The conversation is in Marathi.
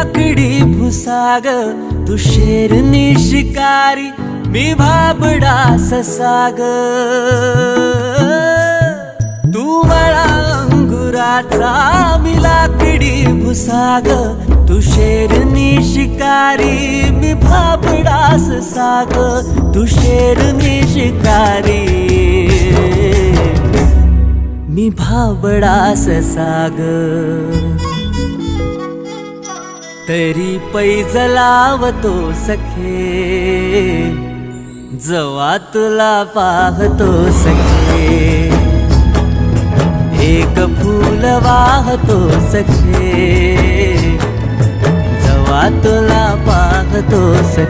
लाकडी भुसाग, तू शेरनी शिकारी, मी भाबडा ससाग. तू मला अंगुराचा, मी लाकडी भुसाग, तू शेरनी शिकारी, मी भाबडा ससाग. तू शेरनी शिकारी, मी भाबडा ससाग. तरी पैज लावतो सखे, जवा तुला पाहतो सखे. एक फूल वाहतो सखे, जवा तुला पाहतो सखे.